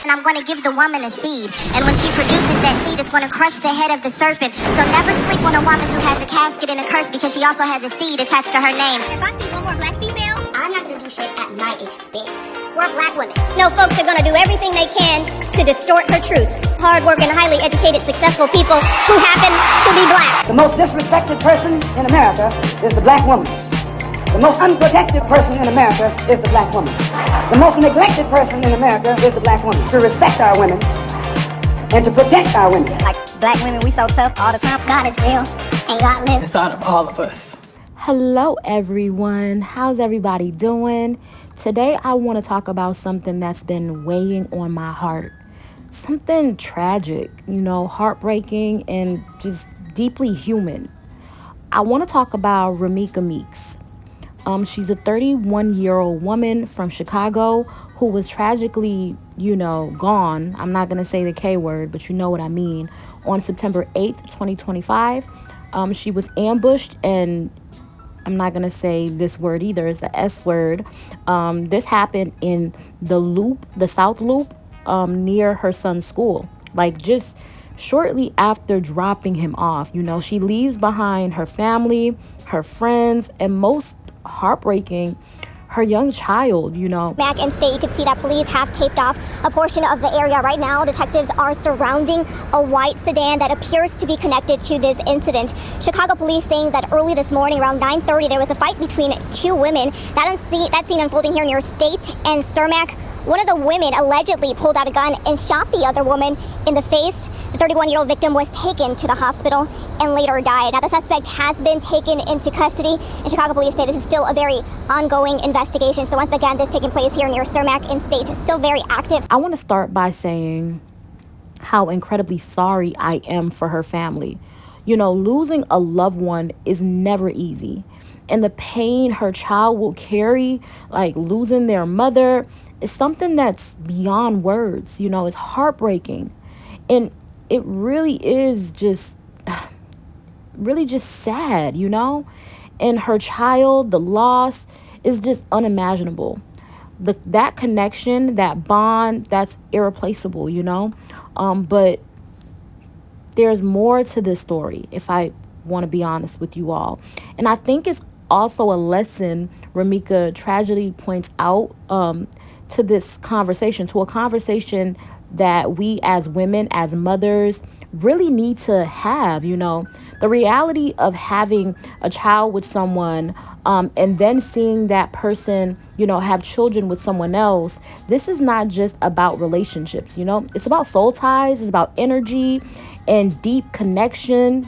and I'm going to give the woman a seed. And when she produces that seed, it's going to crush the head of the serpent. So never sleep on a woman who has a casket and a curse, because she also has a seed attached to her name. If I see one more black female, I'm not going to do shit at my expense. We're black women. No, folks are going to do everything they can to distort her truth. Hard-working, highly educated, successful people who happen to be black. The most disrespected person in America is the black woman. The most unprotected person in America is the black woman. The most neglected person in America is the black woman. To respect our women and to protect our women. Like black women, we so tough all the time. God is real and God lives. It's out of all of us. Hello everyone, how's everybody doing? Today I want to talk about something that's been weighing on my heart. Something tragic, heartbreaking and just deeply human. I want to talk about Ramika Meeks. She's a 31-year-old woman from Chicago who was tragically, gone. I'm not going to say the K word, but you know what I mean. On September 8th, 2025, she was ambushed, and I'm not going to say this word either. It's the S word. This happened in the South Loop, near her son's school. Like just shortly after dropping him off, she leaves behind her family, her friends, and most heartbreaking, her young child, Mac and State, you can see that police have taped off a portion of the area right now. Detectives are surrounding a white sedan that appears to be connected to this incident. Chicago police saying that early this morning around 9:30 there was a fight between two women. That scene unfolding here near State and Cermak. One of the women allegedly pulled out a gun and shot the other woman in the face. The 31-year-old victim was taken to the hospital and later died. Now, the suspect has been taken into custody, and Chicago police say this is still a very ongoing investigation. So once again, this taking place here near Cermak in State is still very active. I want to start by saying how incredibly sorry I am for her family. Losing a loved one is never easy. And the pain her child will carry, like losing their mother, is something that's beyond words. It's heartbreaking. And it really is just sad, And her child, the loss is just unimaginable. That connection, that bond, that's irreplaceable, But there's more to this story, if I want to be honest with you all. And I think it's also a lesson Ramika tragedy points out to this conversation, to a conversation that we as women, as mothers, really need to have. The reality of having a child with someone and then seeing that person, have children with someone else. This is not just about relationships, it's about soul ties, it's about energy and deep connection,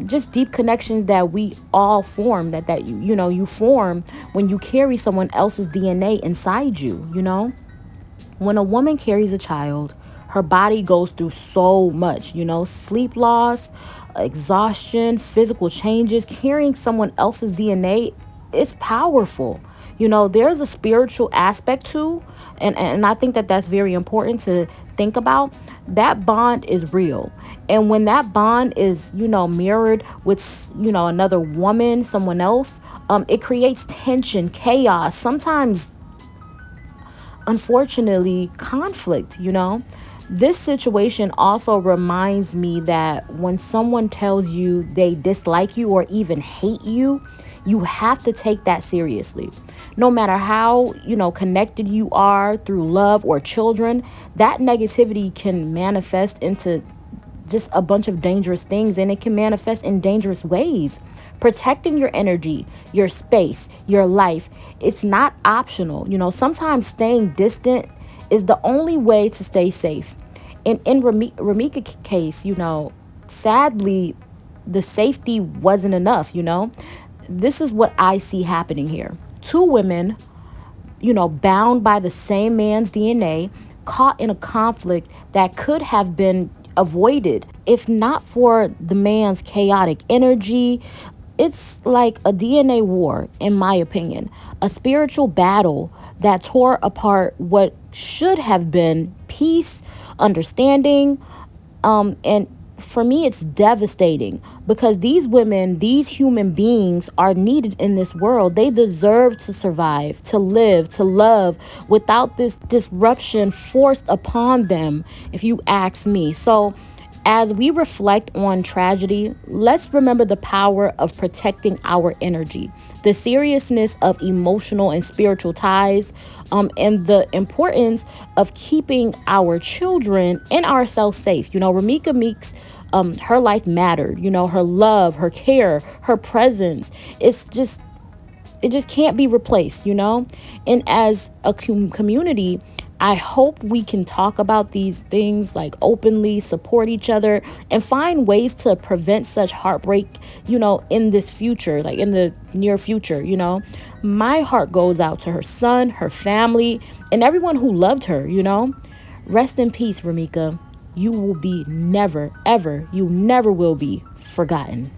just deep connections that we all form, that you form when you carry someone else's DNA inside you, When a woman carries a child, her body goes through so much, sleep loss, exhaustion, physical changes. Carrying someone else's DNA, it's powerful. There's a spiritual aspect too, and I think that that's very important to think about. That bond is real. And when that bond is, mirrored with, another woman, someone else, it creates tension, chaos, sometimes, unfortunately, conflict, This situation also reminds me that when someone tells you they dislike you or even hate you, you have to take that seriously. No matter how, connected you are through love or children, that negativity can manifest into just a bunch of dangerous things, and it can manifest in dangerous ways. Protecting your energy, your space, your life, it's not optional. Sometimes staying distant is the only way to stay safe. And in Ramika's case, sadly, the safety wasn't enough, This is what I see happening here. Two women, bound by the same man's DNA, caught in a conflict that could have been avoided if not for the man's chaotic energy. It's like a DNA war, in my opinion, a spiritual battle that tore apart what should have been peace, understanding, and for me, it's devastating because these women, these human beings are needed in this world. They deserve to survive, to live, to love without this disruption forced upon them, if you ask me. So as we reflect on tragedy, let's remember the power of protecting our energy, the seriousness of emotional and spiritual ties, and the importance of keeping our children and ourselves safe. You know, Ramika Meeks, her life mattered. You know, her love, her care, her presence. It just can't be replaced, you know? And as a community, I hope we can talk about these things like openly, support each other, and find ways to prevent such heartbreak, you know, in this future, like in the near future, you know. My heart goes out to her son, her family, and everyone who loved her, you know. Rest in peace, Ramika. You will be never, ever, you never will be forgotten.